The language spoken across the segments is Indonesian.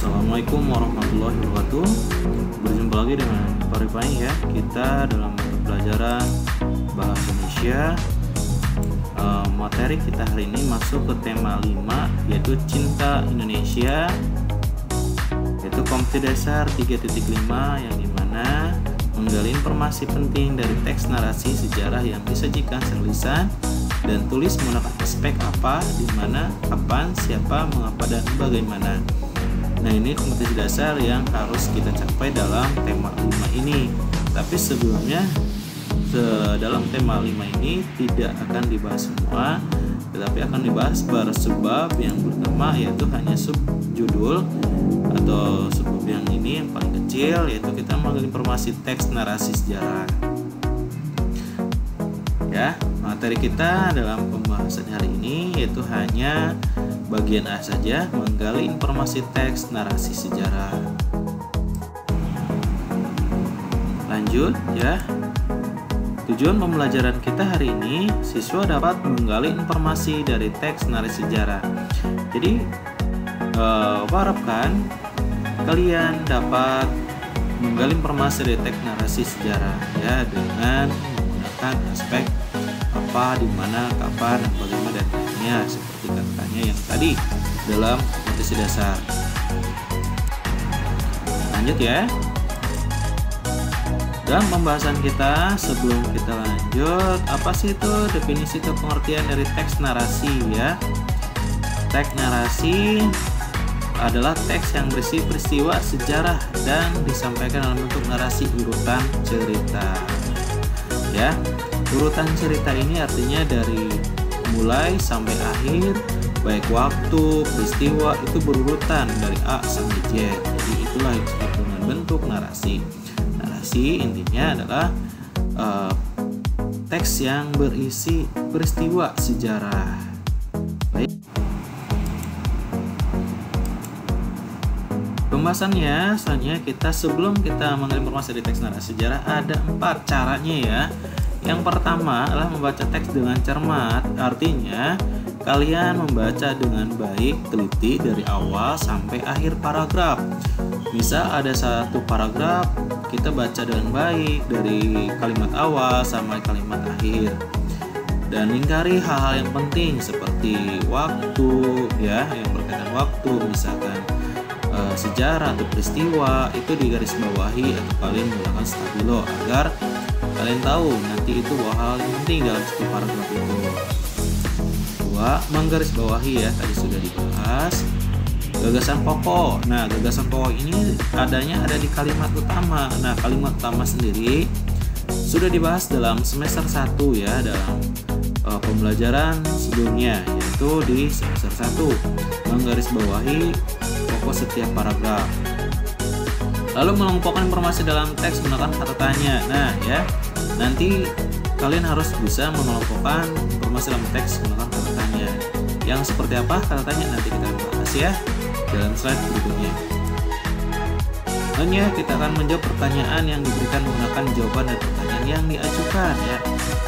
Assalamualaikum warahmatullahi wabarakatuh. Berjumpa lagi dengan Pak Rifai ya. Kita dalam pelajaran Bahasa Indonesia. Materi kita hari ini masuk ke tema 5, yaitu Cinta Indonesia, yaitu Kompetensi Dasar 3.5, yang dimana menggali informasi penting dari teks narasi sejarah yang disajikan secara lisan dan tulis menggunakan aspek apa, di mana, kapan, siapa, mengapa, dan bagaimana. Nah, ini kompetensi dasar yang harus kita capai dalam tema 5 ini. Tapi sebelumnya, dalam tema 5 ini tidak akan dibahas semua, tetapi akan dibahas bersebab yang bernama, yaitu hanya subjudul atau subbab yang ini yang paling kecil, yaitu kita mengambil informasi teks narasi sejarah. Ya, materi kita dalam pembahasan hari ini yaitu hanya bagian A saja, menggali informasi teks narasi sejarah. Lanjut ya. Tujuan pembelajaran kita hari ini, siswa dapat menggali informasi dari teks narasi sejarah. Jadi, harapkan kalian dapat menggali informasi dari teks narasi sejarah ya, dengan menggunakan aspek apa, di mana, kapan, dan bagaimana, dan lainnya, seperti katanya yang tadi dalam kompetensi dasar. Lanjut ya. Dalam pembahasan kita, sebelum kita lanjut, apa sih itu definisi atau pengertian dari teks narasi ya? Teks narasi adalah teks yang berisi peristiwa sejarah dan disampaikan dalam bentuk narasi urutan cerita. Ya, urutan cerita ini artinya dari mulai sampai akhir, baik waktu, peristiwa itu berurutan dari A sampai Z. Jadi itulah yang disebut dengan bentuk narasi. Narasi intinya adalah teks yang berisi peristiwa sejarah. Baik. Pembahasannya selanjutnya, sebelum kita mengambil informasi dari teks narasi sejarah, ada 4 caranya ya. Yang pertama adalah membaca teks dengan cermat, artinya kalian membaca dengan baik, teliti dari awal sampai akhir paragraf. Misal ada satu paragraf, kita baca dengan baik dari kalimat awal sampai kalimat akhir. Dan lingkari hal-hal yang penting seperti waktu ya, yang berkaitan waktu, misalkan sejarah atau peristiwa itu digarisbawahi atau kalian menggunakan stabilo agar kalian tahu nanti itu hal yang penting dalam satu paragraf itu. 2. Menggarisbawahi ya, tadi sudah dibahas. Gagasan pokok. Nah, gagasan pokok ini ada di kalimat utama. Nah, kalimat utama sendiri sudah dibahas dalam semester 1 ya, dalam pembelajaran sebelumnya, yaitu di semester 1. Menggarisbawahi pokok setiap paragraf. Lalu mengelompokkan informasi dalam teks menggunakan kata tanya. Nah, ya, nanti kalian harus bisa mengelompokkan informasi dalam teks menggunakan kata tanya. Yang seperti apa kata tanya nanti kita bahas ya dalam slide berikutnya. Selanjutnya kita akan menjawab pertanyaan yang diberikan menggunakan jawaban dan pertanyaan yang diajukan ya.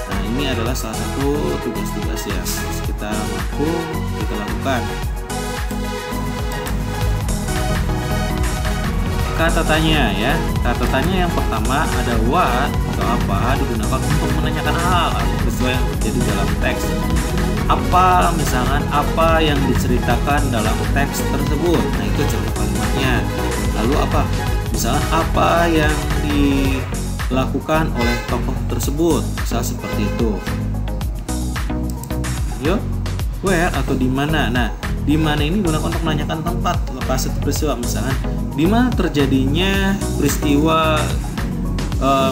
Nah, ini adalah salah satu tugas-tugas yang harus kita lakukan. Kata tanya ya. Kata tanya yang pertama ada what atau apa, digunakan untuk menanyakan hal atau peristiwa yang terjadi dalam teks. Apa, misalkan apa yang diceritakan dalam teks tersebut. Nah, itu contoh kalimatnya. Lalu apa? Misalnya apa yang dilakukan oleh tokoh tersebut. Misal seperti itu. Yuk, where atau di mana. Nah, di mana ini digunakan untuk menanyakan tempat, lokasi peristiwa. Misalkan di mana terjadinya peristiwa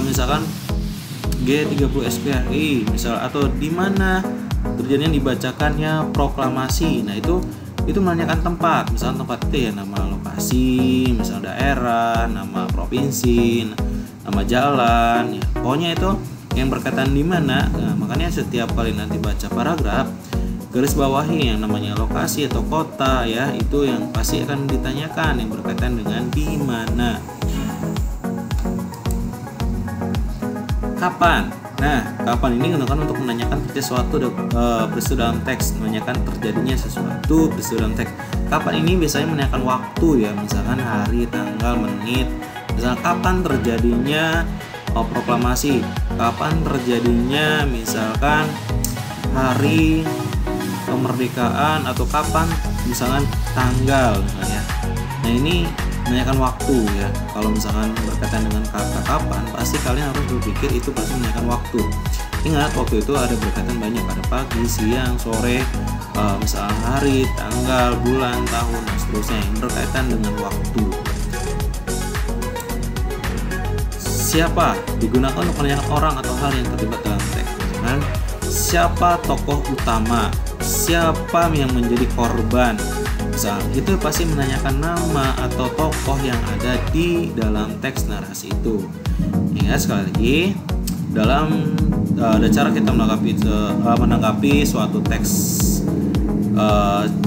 misalkan G30 SPRI misal, atau di mana terjadinya dibacakannya proklamasi. Nah, itu menanyakan tempat. Misalkan tempat itu ya nama lokasi, misal daerah, nama provinsi, nama jalan ya. Pokoknya itu yang berkaitan di mana. Nah, makanya setiap kali nanti baca paragraf, garis bawahi yang namanya lokasi atau kota ya, itu yang pasti akan ditanyakan yang berkaitan dengan di mana. Kapan? Nah, kapan ini digunakan untuk menanyakan sesuatu peristiwa dalam teks, menanyakan terjadinya sesuatu peristiwa dalam teks. Kapan ini biasanya menanyakan waktu ya, misalkan hari, tanggal, menit. Misalkan kapan terjadinya proklamasi, kapan terjadinya misalkan hari kemerdekaan, atau kapan misalkan tanggal misalnya. Nah, ini menanyakan waktu ya. Kalau misalkan berkaitan dengan kata kapan, pasti kalian harus berpikir itu pasti menanyakan waktu. Ingat, waktu itu ada berkaitan banyak, ada pagi, siang, sore, misalnya hari, tanggal, bulan, tahun, dan seterusnya yang berkaitan dengan waktu. Siapa digunakan untuk menanyakan orang atau hal yang terlibat dalam teks. Misalkan, siapa tokoh utama, siapa yang menjadi korban. Itu pasti menanyakan nama atau tokoh yang ada di dalam teks narasi itu. Ingat sekali lagi, dalam ada cara kita menanggapi suatu teks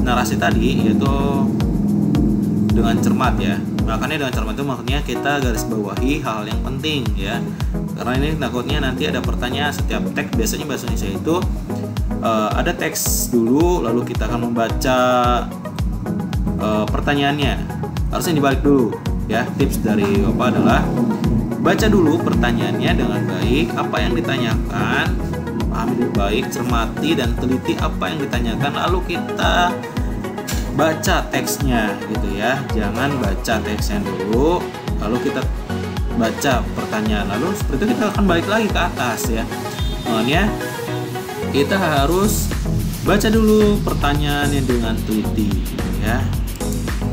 narasi tadi, yaitu dengan cermat ya. Makanya dengan cermat itu maksudnya kita garis bawahi hal yang penting ya. Karena ini takutnya nanti ada pertanyaan setiap teks. Biasanya bahasa Indonesia itu ada teks dulu, lalu kita akan membaca pertanyaannya. Harusnya dibalik dulu ya. Tips dari Bapak adalah baca dulu pertanyaannya dengan baik, apa yang ditanyakan, pahami dengan baik, cermati dan teliti apa yang ditanyakan, lalu kita baca teksnya gitu ya. Jangan baca teksnya dulu lalu kita baca pertanyaan, lalu seperti itu kita akan balik lagi ke atas ya. Makanya kita harus baca dulu pertanyaannya dengan teliti gitu ya.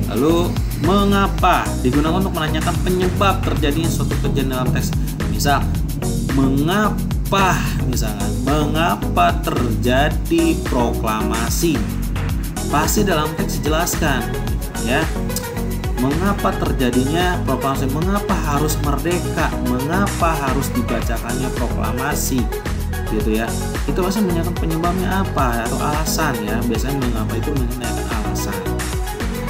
Lalu, mengapa digunakan untuk menanyakan penyebab terjadinya suatu kejadian dalam teks. Misal, mengapa terjadi proklamasi? Pasti dalam teks dijelaskan ya. Mengapa terjadinya proklamasi? Mengapa harus merdeka? Mengapa harus dibacakannya proklamasi? Gitu ya. Itu pasti menanyakan penyebabnya apa atau alasan ya. Biasanya mengapa itu menanyakan alasan.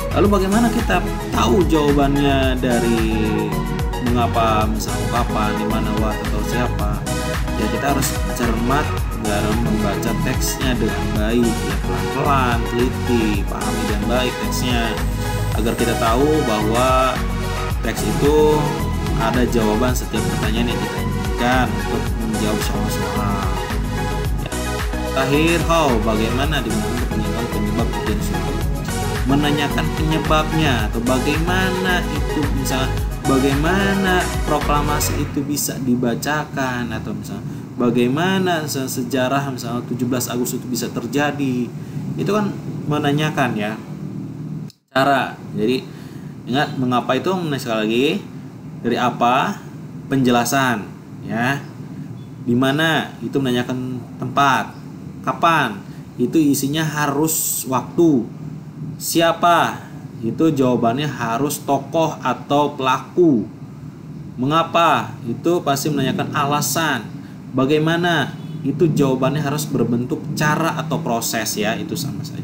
Lalu bagaimana kita tahu jawabannya dari mengapa, misalnya kapan, di mana, what, atau siapa? Ya kita harus cermat dalam membaca teksnya dengan baik ya, pelan-pelan, teliti, pahami dengan baik teksnya agar kita tahu bahwa teks itu ada jawaban setiap pertanyaan yang kita inginkan untuk menjawab soal-soal. Ya. Terakhir, bagaimana digunakan untuk penyebab kejadian suatu? Menanyakan penyebabnya atau bagaimana itu, misalnya bagaimana proklamasi itu bisa dibacakan, atau misalnya bagaimana sejarah misalnya 17 Agustus itu bisa terjadi. Itu kan menanyakan ya cara. Jadi ingat, mengapa itu sekali lagi dari apa, penjelasan ya. Di mana itu menanyakan tempat, kapan itu isinya harus waktu. Siapa? Itu jawabannya harus tokoh atau pelaku. Mengapa? Itu pasti menanyakan alasan. Bagaimana? Itu jawabannya harus berbentuk cara atau proses ya. Itu sama saja.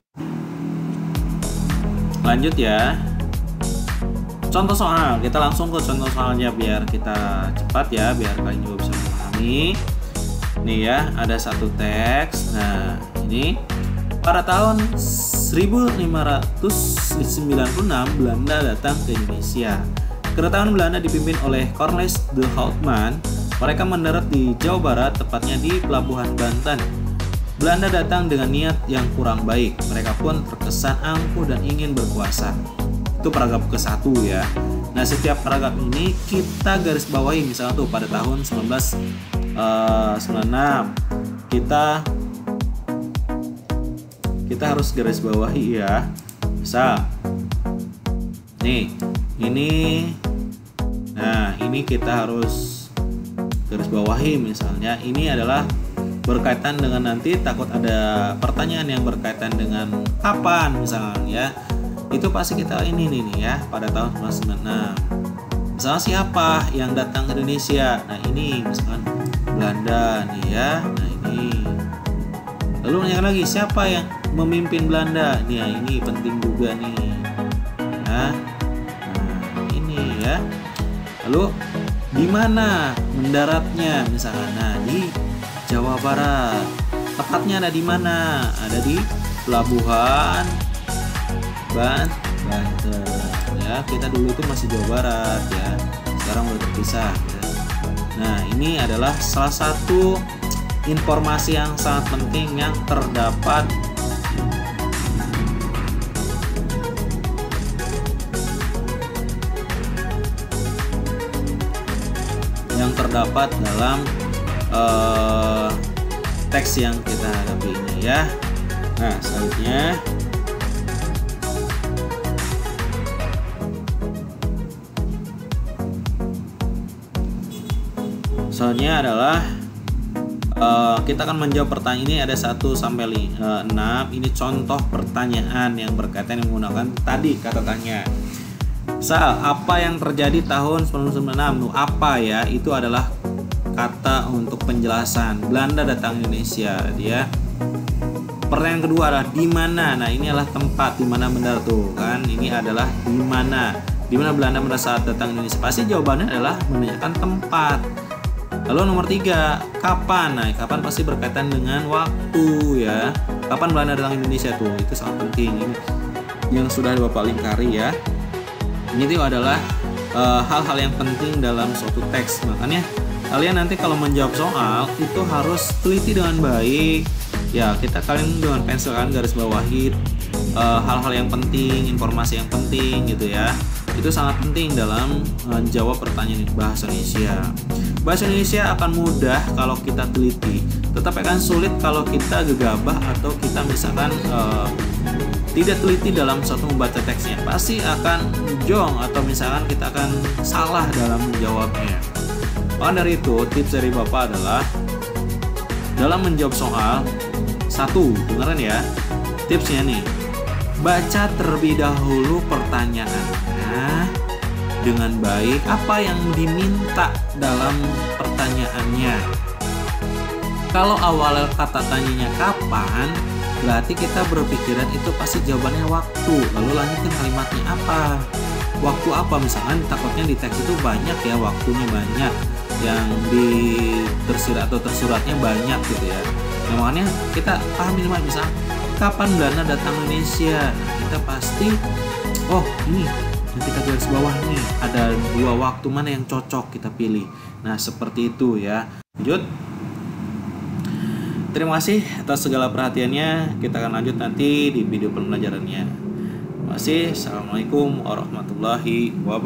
Lanjut ya. Contoh soal. Kita langsung ke contoh soalnya biar kita cepat ya, biar kalian juga bisa memahami. Nih ya, ada satu teks. Nah, ini pada tahun 1596 Belanda datang ke Indonesia. Kedatangan Belanda dipimpin oleh Cornelis de Houtman. Mereka mendarat di Jawa Barat, tepatnya di Pelabuhan Banten. Belanda datang dengan niat yang kurang baik. Mereka pun terkesan angkuh dan ingin berkuasa. Itu paragraf ke-1 ya. Nah, setiap paragraf ini kita garis bawahi. Misalnya tuh pada tahun 1996 kita harus garis bawahi ya. Misal nih, ini kita harus garis bawahi. Misalnya ini adalah berkaitan dengan nanti takut ada pertanyaan yang berkaitan dengan kapan misalnya ya. Itu pasti kita ini nih ya, pada tahun 1996. Misalnya siapa yang datang ke Indonesia? Nah, ini misalkan Belanda nih ya. Nah, ini. Lalu menanyakan lagi, siapa yang memimpin Belanda? Nih, ini penting juga nih. Ya. Nah, ini ya. Lalu di mana mendaratnya misalkan? Nah, di Jawa Barat. Tepatnya ada di mana? Ada di Pelabuhan Banten. Ya, kita dulu itu masih Jawa Barat ya. Sekarang udah terpisah ya. Nah, ini adalah salah satu informasi yang sangat penting yang terdapat dalam teks yang kita hadapi ini ya. Nah, selanjutnya adalah kita akan menjawab pertanyaan ini. Ada 1 sampai 6. Ini contoh pertanyaan yang berkaitan yang menggunakan tadi kata tanya. Sal, apa yang terjadi tahun 1996? Apa ya? Itu adalah kata untuk penjelasan. Belanda datang ke Indonesia, dia. Pertanyaan kedua adalah di mana? Nah, ini adalah tempat di mana benar tuh kan? Ini adalah di mana? Di mana Belanda pada saat datang ke Indonesia? Pasti jawabannya adalah menanyakan tempat. Lalu nomor 3, kapan? Nah, kapan pasti berkaitan dengan waktu ya. Kapan Belanda datang ke Indonesia tuh? Itu sangat penting. Ini yang sudah Bapak lingkari ya. Ini tuh adalah hal-hal yang penting dalam suatu teks. Makanya kalian nanti kalau menjawab soal itu harus teliti dengan baik. Ya, kalian dengan pensil kan garis bawahi hal-hal yang penting, informasi yang penting gitu ya. Itu sangat penting dalam menjawab pertanyaan bahasa Indonesia. Bahasa Indonesia akan mudah kalau kita teliti, tetapi akan sulit kalau kita gegabah atau kita misalkan tidak teliti dalam suatu membaca teksnya. Pasti akan jong atau misalkan kita akan salah dalam menjawabnya. Maka dari itu tips dari Bapak adalah dalam menjawab soal, 1, dengerin ya tipsnya nih. Baca terlebih dahulu pertanyaannya dengan baik, apa yang diminta dalam pertanyaannya. Kalau awal kata tanyanya kapan, berarti kita berpikiran itu pasti jawabannya waktu. Lalu lanjutin kalimatnya apa? Waktu apa? Misalkan takutnya di teks itu banyak ya, waktunya banyak, yang di tersirat atau tersuratnya banyak gitu ya. Nah, makanya kita pahami misal kapan Belanda datang ke Indonesia. Nah, kita pasti ini yang kita garis bawah nih, ada 2 waktu, mana yang cocok kita pilih. Nah, seperti itu ya. Lanjut. Terima kasih atas segala perhatiannya. Kita akan lanjut nanti di video pembelajarannya. Terima kasih. Assalamualaikum warahmatullahi wabarakatuh.